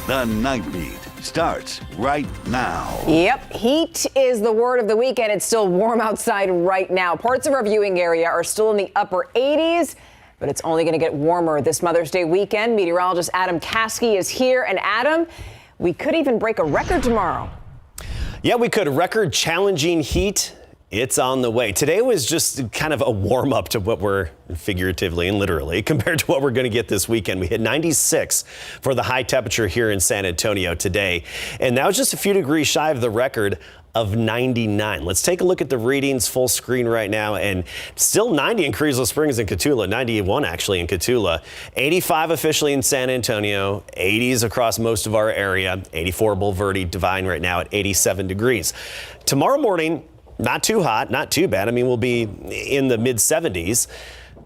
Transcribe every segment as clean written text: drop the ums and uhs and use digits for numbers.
The Nightbeat starts right now. Yep, heat is the word of the weekend. It's still warm outside right now. Parts of our viewing area are still in the upper 80s, but it's only going to get warmer this Mother's Day weekend. Meteorologist Adam Caskey is here. And Adam, we could even break a record tomorrow. Yeah, we could. Record challenging heat. It's on the way. Today was just kind of a warm up to what we're figuratively and literally compared to what we're going to get this weekend. We hit 96 for the high temperature here in San Antonio today. And that was just a few degrees shy of the record of 99. Let's take a look at the readings full screen right now, and still 90 in Carrizo Springs and Cotulla, 91 actually in Cotulla, 85 officially in San Antonio, 80s across most of our area, 84 Bulverde, Divine right now at 87 degrees. Tomorrow morning, not too hot, not too bad. I mean, we'll be in the mid 70s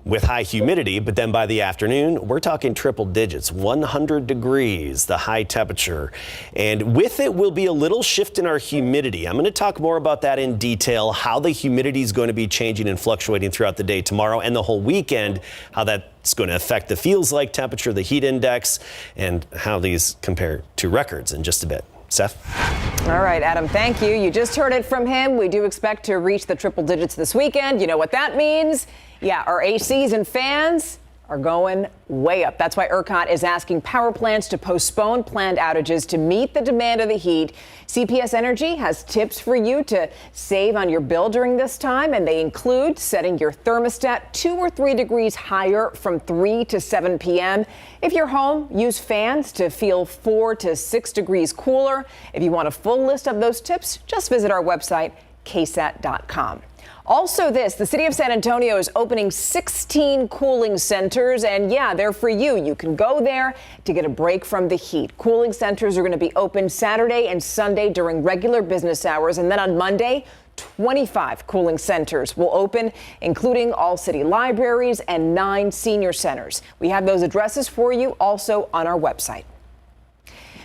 with high humidity, but then by the afternoon, we're talking triple digits, 100 degrees, the high temperature. And with it will be a little shift in our humidity. I'm going to talk more about that in detail, how the humidity is going to be changing and fluctuating throughout the day tomorrow and the whole weekend, how that's going to affect the feels like temperature, the heat index, and how these compare to records in just a bit. Seth? All right, Adam, thank you. You just heard it from him. We do expect to reach the triple digits this weekend. You know what that means? Yeah, our ACs and fans are going way up. That's why ERCOT is asking power plants to postpone planned outages to meet the demand of the heat. CPS Energy has tips for you to save on your bill during this time, and they include setting your thermostat 2 or 3 degrees higher from 3 to 7 p.m. If you're home, use fans to feel 4 to 6 degrees cooler. If you want a full list of those tips, just visit our website, KSAT.com. Also the city of San Antonio is opening 16 cooling centers, and yeah, they're for you. You can go there to get a break from the heat. Cooling centers are going to be open Saturday and Sunday during regular business hours, and then on Monday, 25 cooling centers will open, including all city libraries and 9 senior centers. We have those addresses for you also on our website.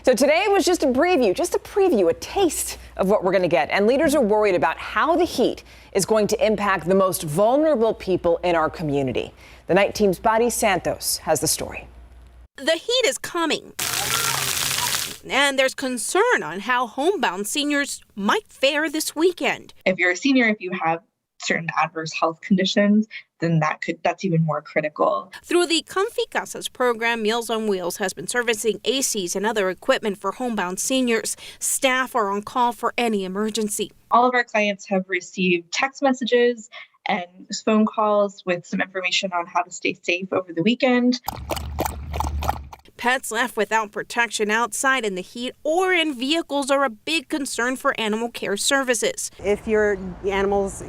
So today was just a preview, a taste of what we're going to get. And leaders are worried about how the heat is going to impact the most vulnerable people in our community. The night team's Badi Santos has the story. The heat is coming, and there's concern on how homebound seniors might fare this weekend. If you're a senior, if you have certain adverse health conditions, then that's even more critical. Through the Comfy Casas program, Meals on Wheels has been servicing ACs and other equipment for homebound seniors. Staff are on call for any emergency. All of our clients have received text messages and phone calls with some information on how to stay safe over the weekend. Pets left without protection outside in the heat or in vehicles are a big concern for animal care services. If your animal's,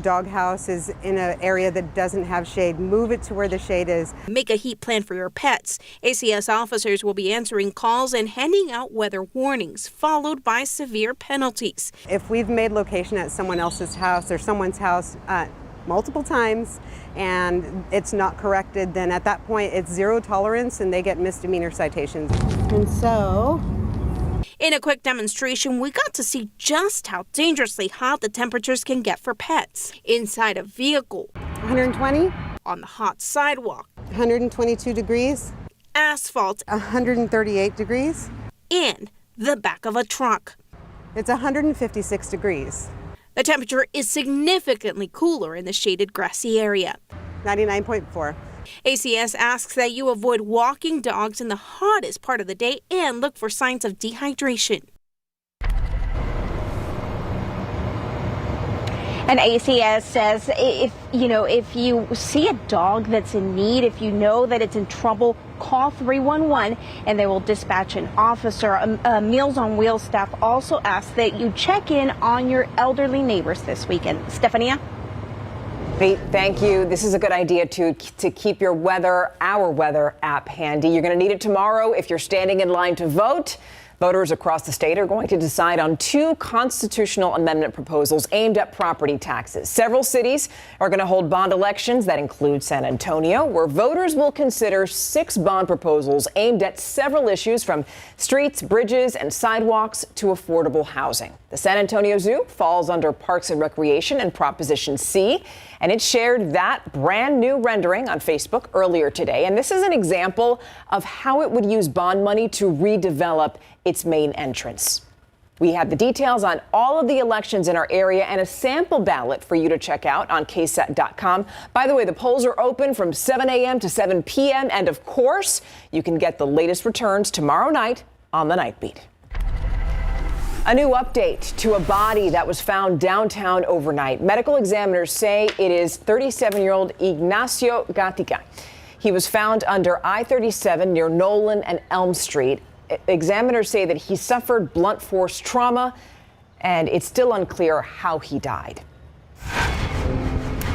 doghouse is in an area that doesn't have shade, move it to where the shade is. Make a heat plan for your pets. ACS officers will be answering calls and handing out weather warnings, followed by severe penalties. If we've made location at someone else's house or someone's house multiple times and it's not corrected, then at that point it's zero tolerance and they get misdemeanor citations. And so, in a quick demonstration, we got to see just how dangerously hot the temperatures can get for pets. Inside a vehicle, 120, on the hot sidewalk, 122 degrees, asphalt, 138 degrees, and the back of a truck. It's 156 degrees. The temperature is significantly cooler in the shaded grassy area. 99.4. ACS asks that you avoid walking dogs in the hottest part of the day and look for signs of dehydration. And ACS says if you see a dog that's in need, if you know that it's in trouble, call 311 and they will dispatch an officer. Meals on Wheels staff also ask that you check in on your elderly neighbors this weekend. Stefania? Thank you. This is a good idea to keep our weather app handy. You're going to need it tomorrow if you're standing in line to vote. Voters across the state are going to decide on 2 constitutional amendment proposals aimed at property taxes. Several cities are going to hold bond elections that include San Antonio, where voters will consider 6 bond proposals aimed at several issues from streets, bridges, and sidewalks to affordable housing. The San Antonio Zoo falls under Parks and Recreation and Proposition C, and it shared that brand new rendering on Facebook earlier today. And this is an example of how it would use bond money to redevelop its main entrance. We have the details on all of the elections in our area and a sample ballot for you to check out on KSAT.com. By the way, the polls are open from 7 a.m. to 7 p.m. And of course, you can get the latest returns tomorrow night on the Nightbeat. A new update to a body that was found downtown overnight. Medical examiners say it is 37-year-old Ignacio Gatica. He was found under I-37 near Nolan and Elm Street. Examiners say that he suffered blunt force trauma, and it's still unclear how he died.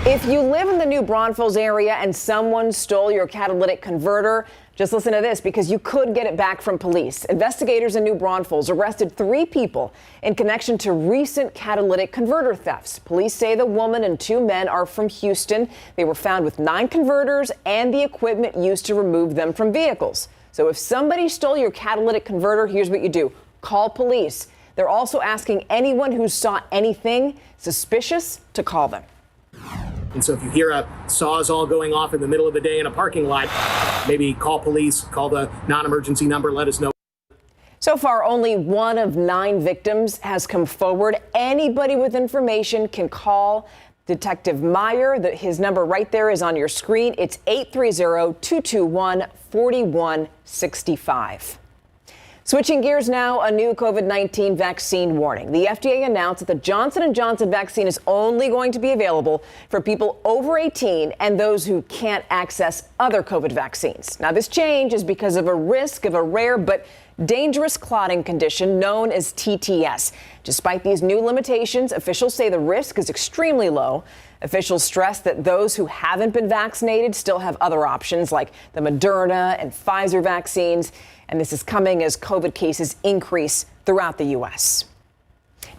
If you live in the New Braunfels area and someone stole your catalytic converter, just listen to this, because you could get it back from police. Investigators in New Braunfels arrested 3 people in connection to recent catalytic converter thefts. Police say the woman and 2 men are from Houston. They were found with 9 converters and the equipment used to remove them from vehicles. So if somebody stole your catalytic converter, here's what you do. Call police. They're also asking anyone who saw anything suspicious to call them. And so if you hear a sawzall going off in the middle of the day in a parking lot, maybe call police, call the non-emergency number, let us know. So far, only 1 of 9 victims has come forward. Anybody with information can call Detective Meyer. His number right there is on your screen. It's 830-221-4165. Switching gears now, a new COVID-19 vaccine warning. The FDA announced that the Johnson & Johnson vaccine is only going to be available for people over 18 and those who can't access other COVID vaccines. Now, this change is because of a risk of a rare but dangerous clotting condition known as TTS. Despite these new limitations, officials say the risk is extremely low. Officials stress that those who haven't been vaccinated still have other options like the Moderna and Pfizer vaccines. And this is coming as COVID cases increase throughout the U.S.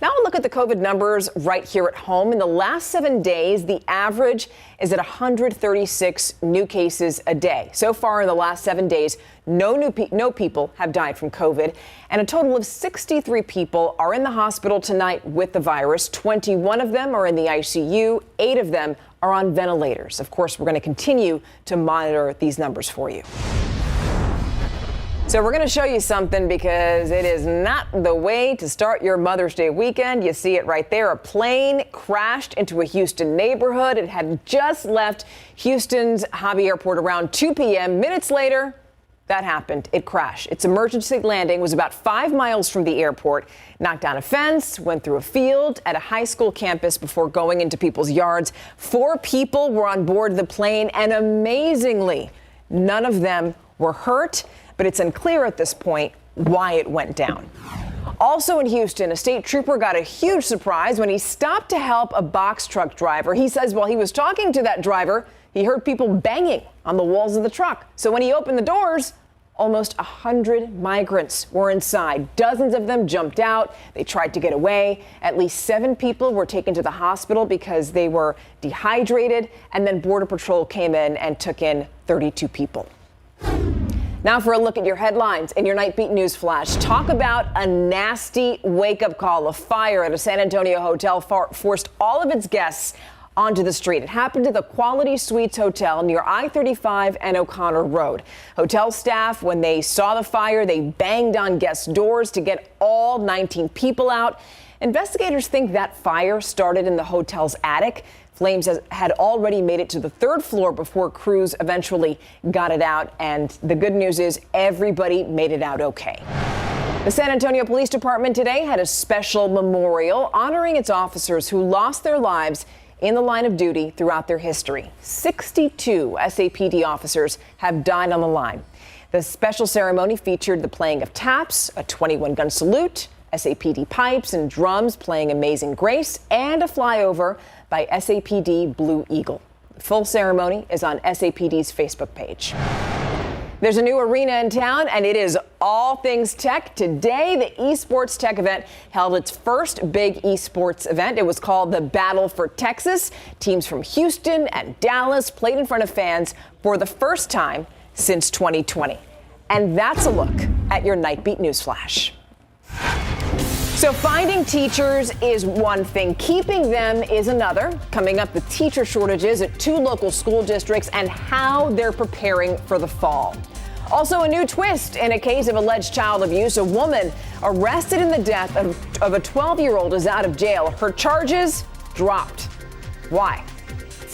Now we'll look at the COVID numbers right here at home. In the last 7 days, the average is at 136 new cases a day. So far in the last 7 days, no people have died from COVID, and a total of 63 people are in the hospital tonight with the virus. 21 of them are in the ICU. 8 of them are on ventilators. Of course, we're going to continue to monitor these numbers for you. So we're going to show you something because it is not the way to start your Mother's Day weekend. You see it right there. A plane crashed into a Houston neighborhood. It had just left Houston's Hobby Airport around 2 p.m. Minutes later, that happened. It crashed. Its emergency landing was about 5 miles from the airport, knocked down a fence, went through a field at a high school campus before going into people's yards. 4 people were on board the plane, and amazingly, none of them were hurt. But it's unclear at this point why it went down. Also in Houston, a state trooper got a huge surprise when he stopped to help a box truck driver. He says while he was talking to that driver, he heard people banging on the walls of the truck. So when he opened the doors, almost 100 migrants were inside. Dozens of them jumped out. They tried to get away. At least 7 people were taken to the hospital because they were dehydrated. And then Border Patrol came in and took in 32 people. Now for a look at your headlines in your Nightbeat News Flash. Talk about a nasty wake-up call. A fire at a San Antonio hotel forced all of its guests onto the street. It happened to the Quality Suites Hotel near I-35 and O'Connor Road. Hotel staff, when they saw the fire, they banged on guests' doors to get all 19 people out. Investigators think that fire started in the hotel's attic. Flames had already made it to the 3rd floor before crews eventually got it out. And the good news is everybody made it out okay. The San Antonio Police Department today had a special memorial honoring its officers who lost their lives in the line of duty throughout their history. 62 SAPD officers have died on the line. The special ceremony featured the playing of taps, a 21-gun salute, SAPD pipes and drums playing Amazing Grace, and a flyover by SAPD Blue Eagle. The full ceremony is on SAPD's Facebook page. There's a new arena in town, and it is all things tech. Today, the Esports Tech event held its first big esports event. It was called the Battle for Texas. Teams from Houston and Dallas played in front of fans for the first time since 2020. And that's a look at your Nightbeat Newsflash. So finding teachers is one thing, keeping them is another. Coming up, the teacher shortages at 2 local school districts and how they're preparing for the fall. Also, a new twist in a case of alleged child abuse. A woman arrested in the death of a 12-year-old is out of jail. Her charges dropped. Why?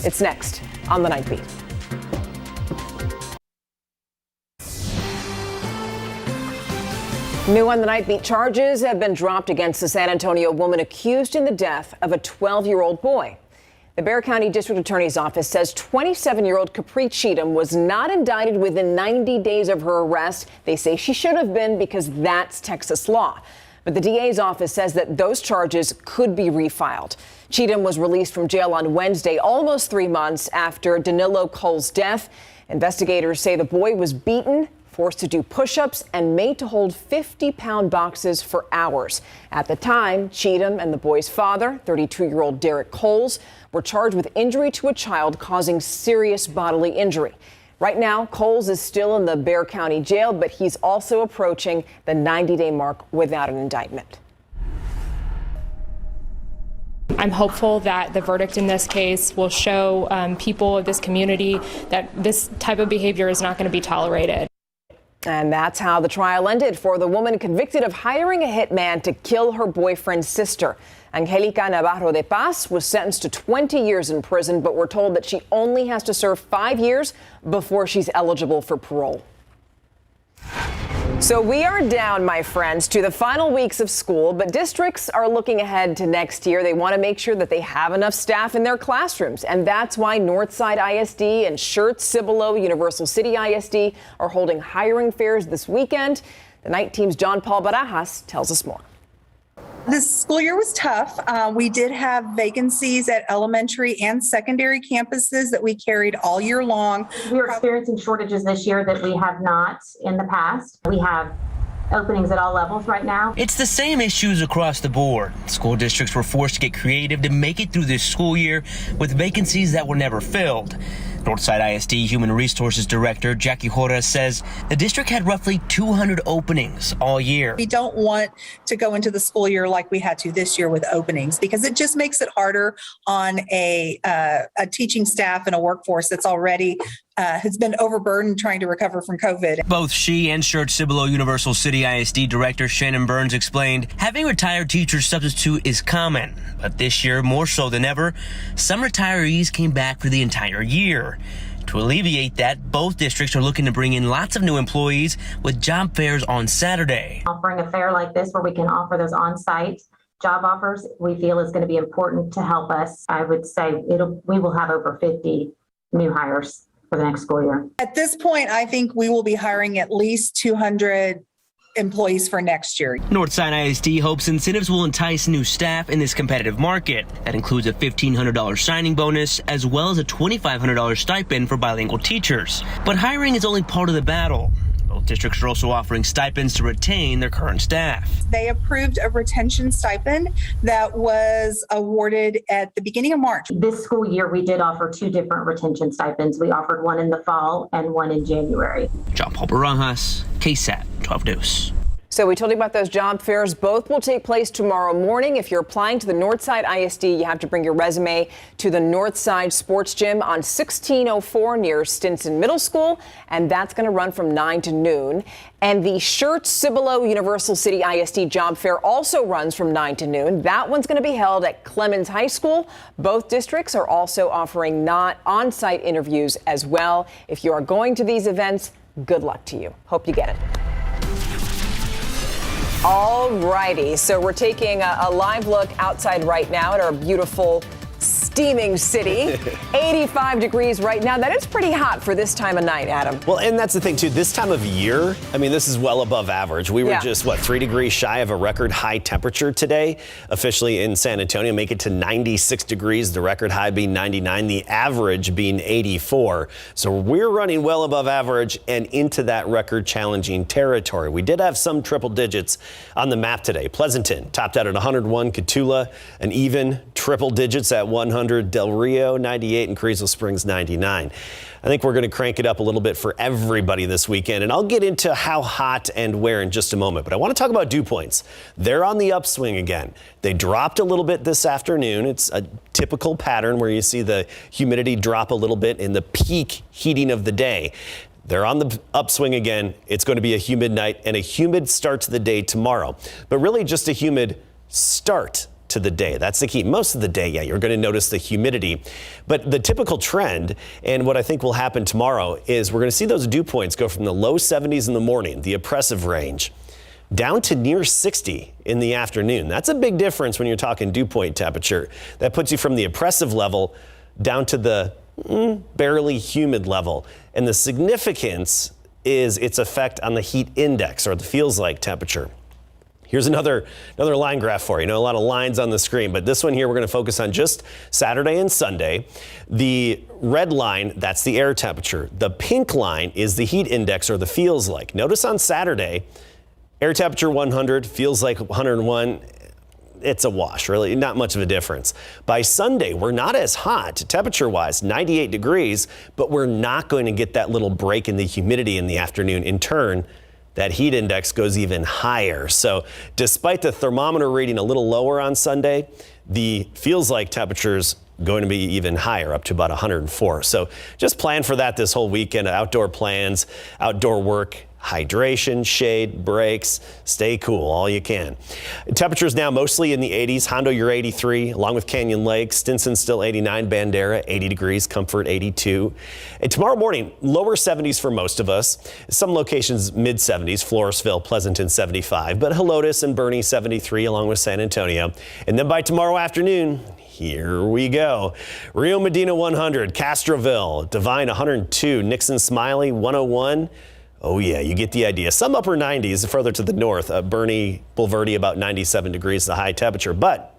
It's next on the Nightbeat. New on the Nightbeat, charges have been dropped against the San Antonio woman accused in the death of a 12-year-old boy. The Bexar County District Attorney's Office says 27-year-old Capri Cheatham was not indicted within 90 days of her arrest. They say she should have been because that's Texas law. But the DA's office says that those charges could be refiled. Cheatham was released from jail on Wednesday, almost 3 months after Danilo Cole's death. Investigators say the boy was beaten, forced to do push-ups, and made to hold 50-pound boxes for hours. At the time, Cheatham and the boy's father, 32-year-old Derek Coles, were charged with injury to a child causing serious bodily injury. Right now, Coles is still in the Bexar County jail, but he's also approaching the 90-day mark without an indictment. I'm hopeful that the verdict in this case will show people of this community that this type of behavior is not going to be tolerated. And that's how the trial ended for the woman convicted of hiring a hitman to kill her boyfriend's sister. Angelica Navarro de Paz was sentenced to 20 years in prison, but we're told that she only has to serve 5 years before she's eligible for parole. So we are down, my friends, to the final weeks of school, but districts are looking ahead to next year. They want to make sure that they have enough staff in their classrooms, and that's why Northside ISD and Schertz-Cibolo Universal City ISD are holding hiring fairs this weekend. The Night Team's John Paul Barajas tells us more. This school year was tough. We did have vacancies at elementary and secondary campuses that we carried all year long. We're experiencing shortages this year that we have not in the past. We have openings at all levels right now. It's the same issues across the board. School districts were forced to get creative to make it through this school year with vacancies that were never filled. Northside ISD Human Resources Director Jackie Horace says the district had roughly 200 openings all year. We don't want to go into the school year like we had to this year with openings, because it just makes it harder on a teaching staff and a workforce that's already has been overburdened trying to recover from COVID. Both she and Schertz-Cibolo Universal City ISD Director Shannon Burns explained having retired teachers substitute is common, but this year more so than ever, some retirees came back for the entire year. To alleviate that, both districts are looking to bring in lots of new employees with job fairs on Saturday. Offering a fair like this where we can offer those on-site job offers, we feel is going to be important to help us. I would say we will have over 50 new hires for the next school year. At this point, I think we will be hiring at least 200 employees for next year. Northside ISD hopes incentives will entice new staff in this competitive market. That includes a $1,500 signing bonus as well as a $2,500 stipend for bilingual teachers. But hiring is only part of the battle. Both districts are also offering stipends to retain their current staff. They approved a retention stipend that was awarded at the beginning of March. This school year, we did offer 2 different retention stipends. We offered one in the fall and one in January. John Paul Barajas, KSAT 12 News. So we told you about those job fairs. Both will take place tomorrow morning. If you're applying to the Northside ISD, you have to bring your resume to the Northside Sports Gym on 1604 near Stinson Middle School, and that's going to run from 9 to noon. And the Schertz-Cibolo Universal City ISD job fair also runs from 9 to noon. That one's going to be held at Clemens High School. Both districts are also offering not on-site interviews as well. If you are going to these events, good luck to you. Hope you get it. All righty, so we're taking a live look outside right now at our beautiful steaming city. 85 degrees right now. That is pretty hot for this time of night, Adam. Well, and that's the thing, too. This time of year, I mean, this is well above average. We were just, 3 degrees shy of a record high temperature today, officially in San Antonio. Make it to 96 degrees, the record high being 99, the average being 84. So we're running well above average and into that record challenging territory. We did have some triple digits on the map today. Pleasanton topped out at 101, Cotulla an even triple digits at 100, Del Rio 98, and Carrizo Springs 99. I think we're going to crank it up a little bit for everybody this weekend, and I'll get into how hot and where in just a moment. But I want to talk about dew points. They're on the upswing again. They dropped a little bit this afternoon. It's a typical pattern where you see the humidity drop a little bit in the peak heating of the day. They're on the upswing again. It's going to be a humid night and a humid start to the day tomorrow, but really just a humid start to the day. That's the key. Most of the day, you're going to notice the humidity, but the typical trend and what I think will happen tomorrow is we're going to see those dew points go from the low 70s in the morning, the oppressive range, down to near 60 in the afternoon. That's a big difference when you're talking dew point temperature. That puts you from the oppressive level down to the barely humid level. And the significance is its effect on the heat index, or the feels like temperature. Here's another line graph for you. A lot of lines on the screen, but this one here we're going to focus on just Saturday and Sunday. The red line, that's the air temperature. The pink line is the heat index, or the feels like. Notice on Saturday, air temperature 100, feels like 101. It's a wash, really, not much of a difference. By Sunday, we're not as hot temperature-wise, 98 degrees, but we're not going to get that little break in the humidity in the afternoon. In turn, that heat index goes even higher. So despite the thermometer reading a little lower on Sunday, the feels like temperature's going to be even higher, up to about 104. So just plan for that this whole weekend. Outdoor plans, outdoor work, hydration, shade, breaks, stay cool all you can. Temperatures now mostly in the 80s. Hondo, you're 83, along with Canyon Lake. Stinson still 89, Bandera 80 degrees, Comfort 82. And tomorrow morning, lower 70s for most of us. Some locations mid 70s, Floresville, Pleasanton 75, but Helotes and Bernie 73, along with San Antonio. And then by tomorrow afternoon, here we go. Rio Medina 100, Castroville, Divine 102, Nixon Smiley 101. Oh yeah, you get the idea. Some upper 90s further to the north. Bernie, Bulverde about 97 degrees, the high temperature, but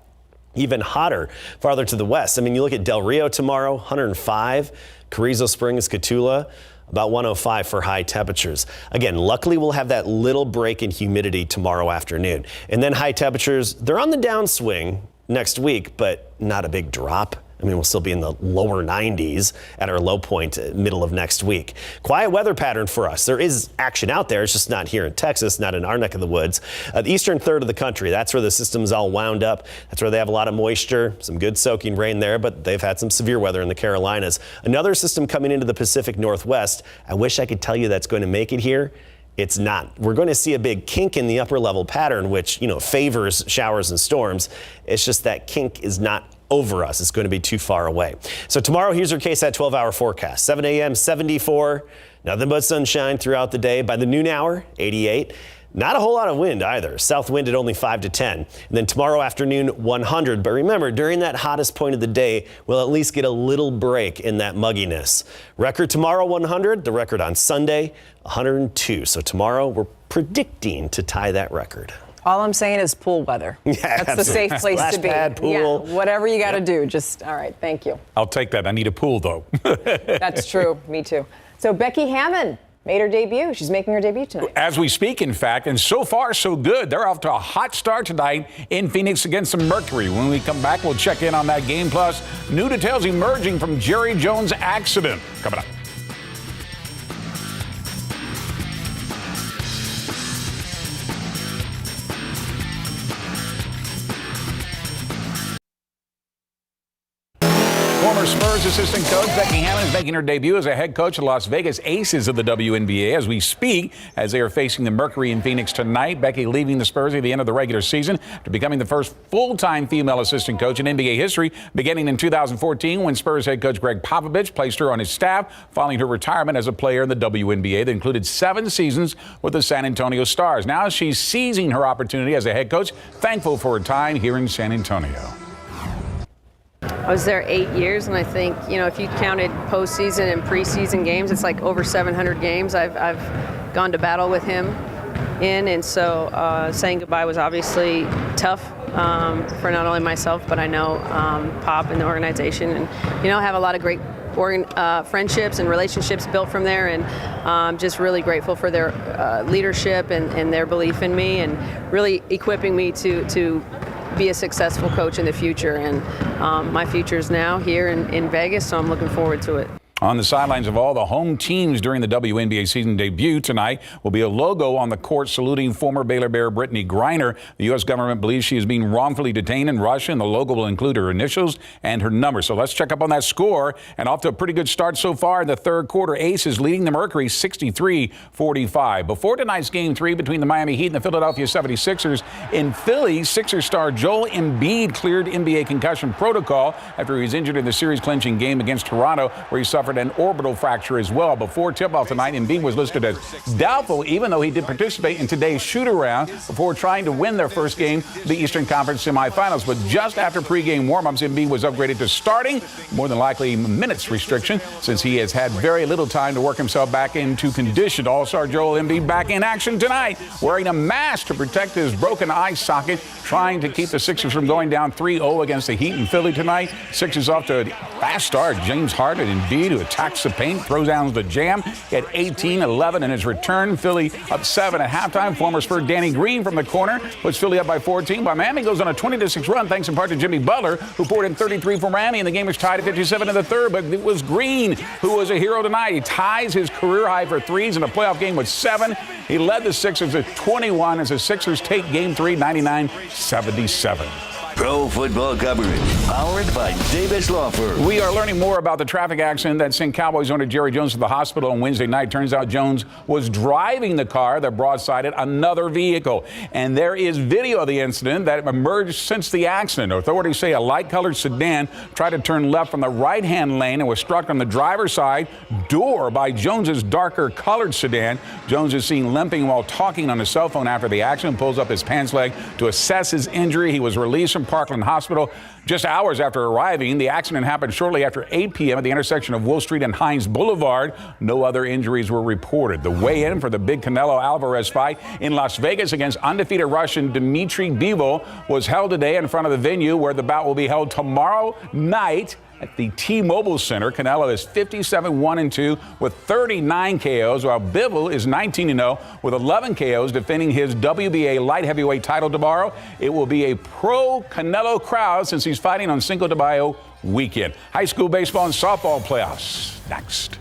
even hotter farther to the west. I mean, you look at Del Rio tomorrow, 105. Carrizo Springs, Cotulla, about 105 for high temperatures. Again, luckily we'll have that little break in humidity tomorrow afternoon. And then high temperatures, they're on the downswing next week, but not a big drop. I mean, we'll still be in the lower 90s at our low point middle of next week. Quiet weather pattern for us. There is action out there. It's just not here in Texas, not in our neck of the woods. The eastern third of the country, that's where the system's all wound up. That's where they have a lot of moisture, some good soaking rain there, but they've had some severe weather in the Carolinas. Another system coming into the Pacific Northwest. I wish I could tell you that's going to make it here. It's not. We're going to see a big kink in the upper level pattern, which, favors showers and storms. It's just that kink is not over us. It's going to be too far away. So tomorrow, here's your KSAT 12-hour forecast. 7 a.m., 74, nothing but sunshine throughout the day. By the noon hour, 88. Not a whole lot of wind either. South wind at only 5 to 10. And then tomorrow afternoon, 100. But remember, during that hottest point of the day, we'll at least get a little break in that mugginess. Record tomorrow, 100. The record on Sunday, 102. So tomorrow, we're predicting to tie that record. All I'm saying is pool weather. Yeah, that's the safe place to be. Pad, pool. Yeah, whatever you got to do. Just, all right, thank you. I'll take that. I need a pool, though. That's true. Me too. So Becky Hammon made her debut. She's making her debut tonight. As we speak, in fact, and so far, so good. They're off to a hot start tonight in Phoenix against the Mercury. When we come back, we'll check in on that game. Plus, new details emerging from Jerry Jones' accident. Coming up. Former Spurs assistant coach Becky Hammon is making her debut as a head coach of the Las Vegas Aces of the WNBA as we speak, as they are facing the Mercury in Phoenix tonight. Becky leaving the Spurs at the end of the regular season to becoming the first full-time female assistant coach in NBA history, beginning in 2014 when Spurs head coach Greg Popovich placed her on his staff following her retirement as a player in the WNBA that included 7 seasons with the San Antonio Stars. Now she's seizing her opportunity as a head coach, thankful for her time here in San Antonio. I was there 8 years, and I think, if you counted postseason and preseason games, it's like over 700 games I've gone to battle with him in, and so saying goodbye was obviously tough for not only myself, but I know Pop and the organization, and I have a lot of great friendships and relationships built from there, and I'm just really grateful for their leadership and their belief in me, and really equipping me to be a successful coach in the future. And my future is now here in Vegas, so I'm looking forward to it. On the sidelines of all the home teams during the WNBA season debut tonight will be a logo on the court saluting former Baylor Bear Brittany Griner. The U.S. government believes she is being wrongfully detained in Russia, and the logo will include her initials and her number. So let's check up on that score. And off to a pretty good start so far in the third quarter. Aces leading the Mercury 63-45. Before tonight's Game 3 between the Miami Heat and the Philadelphia 76ers in Philly, Sixers star Joel Embiid cleared NBA concussion protocol after he was injured in the series-clinching game against Toronto, where he suffered an orbital fracture as well. Before tip-off tonight, Embiid was listed as doubtful, even though he did participate in today's shoot-around before trying to win their first game of the Eastern Conference semifinals. But just after pregame warm-ups, Embiid was upgraded to starting, more than likely minutes restriction, since he has had very little time to work himself back into condition. All-star Joel Embiid back in action tonight, wearing a mask to protect his broken eye socket, trying to keep the Sixers from going down 3-0 against the Heat in Philly tonight. Sixers off to a fast start. James Harden and Embiid, who attacks the paint, throws down the jam. He had 18-11 in his return. Philly up 7 at halftime. Former Spur Danny Green from the corner puts Philly up by 14. But Miami goes on a 20-6 run thanks in part to Jimmy Butler, who poured in 33 for Miami, and the game was tied at 57 in the third. But it was Green who was a hero tonight. He ties his career high for threes in a playoff game with 7. He led the Sixers at 21 as the Sixers take Game 3 99-77. Pro football coverage, powered by Davis Law Firm. We are learning more about the traffic accident that sent Cowboys owner Jerry Jones to the hospital on Wednesday night. Turns out Jones was driving the car that broadsided another vehicle. And there is video of the incident that emerged since the accident. Authorities say a light-colored sedan tried to turn left from the right-hand lane and was struck on the driver's side door by Jones's darker-colored sedan. Jones is seen limping while talking on his cell phone after the accident. Pulls up his pants leg to assess his injury. He was released from Parkland Hospital just hours after arriving. The accident happened shortly after 8 p.m. at the intersection of Wolf Street and Hines Boulevard. No other injuries were reported. The weigh-in for the big Canelo Alvarez fight in Las Vegas against undefeated Russian Dmitry Bivol was held today in front of the venue where the bout will be held tomorrow night at the T-Mobile Center. Canelo is 57-1-2 with 39 KOs, while Bivol is 19-0 with 11 KOs, defending his WBA light heavyweight title tomorrow. It will be a pro-Canelo crowd since he's fighting on Cinco de Mayo weekend. High school baseball and softball playoffs next.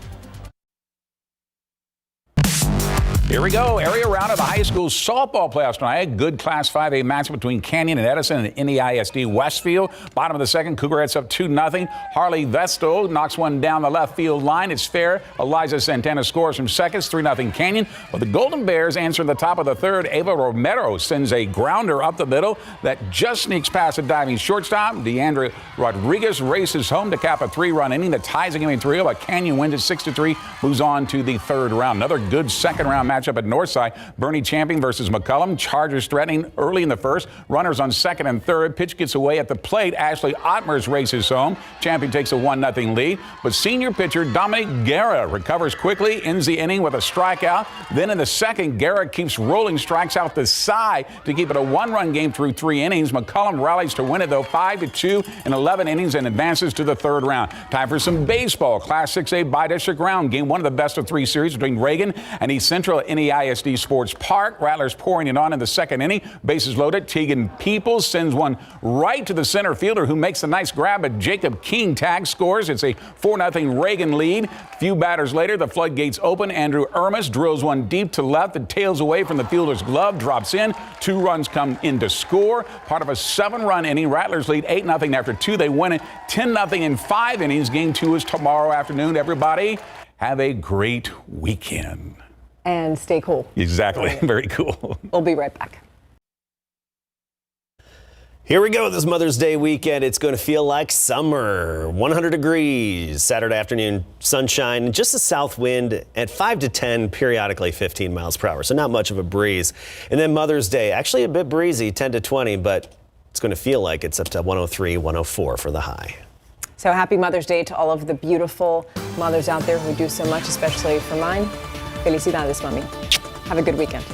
Here we go. Area round of the high school softball playoffs tonight. Good Class 5A matchup between Canyon and Edison and NEISD Westfield. Bottom of the second, Cougarettes up 2-0. Harley Vestal knocks one down the left field line. It's fair. Eliza Santana scores from seconds, 3-0 Canyon. But the Golden Bears answer the top of the third. Ava Romero sends a grounder up the middle that just sneaks past a diving shortstop. Deandra Rodriguez races home to cap a 3-run inning that ties the game in 3-0. But Canyon wins it 6-3, moves on to the third round. Another good second round matchup at Northside. Bernie Champion versus McCullum. Chargers threatening early in the first. Runners on second and third. Pitch gets away at the plate. Ashley Ottmers races home. Champion takes a 1-0 lead. But senior pitcher Dominic Guerra recovers quickly, ends the inning with a strikeout. Then in the second, Guerra keeps rolling, strikes out the side to keep it a 1-run game through 3 innings. McCullum rallies to win it, though, 5-2 in 11 innings and advances to the third round. Time for some baseball. Class 6A bi-district round. Game 1 of the best-of-3 series between Reagan and East Central at NEISD Sports Park. Rattlers pouring it on in the second inning. Bases loaded. Tegan Peoples sends one right to the center fielder, who makes a nice grab, but Jacob King tag scores. It's a 4-0 Reagan lead. Few batters later, the floodgates open. Andrew Ermis drills one deep to left. It tails away from the fielder's glove, drops in. 2 runs come in to score. Part of a 7-run inning. Rattlers lead 8-0 after 2. They win it 10-0 in 5 innings. Game 2 is tomorrow afternoon. Everybody, have a great weekend. And stay cool. Exactly. Very cool. We'll be right back. Here we go this Mother's Day weekend. It's going to feel like summer. 100 degrees Saturday afternoon, sunshine, just a south wind at 5 to 10, periodically 15 miles per hour. So not much of a breeze. And then Mother's Day, actually a bit breezy, 10 to 20, but it's going to feel like it's up to 103, 104 for the high. So happy Mother's Day to all of the beautiful mothers out there who do so much, especially for mine. Felicidades, mommy. Have a good weekend.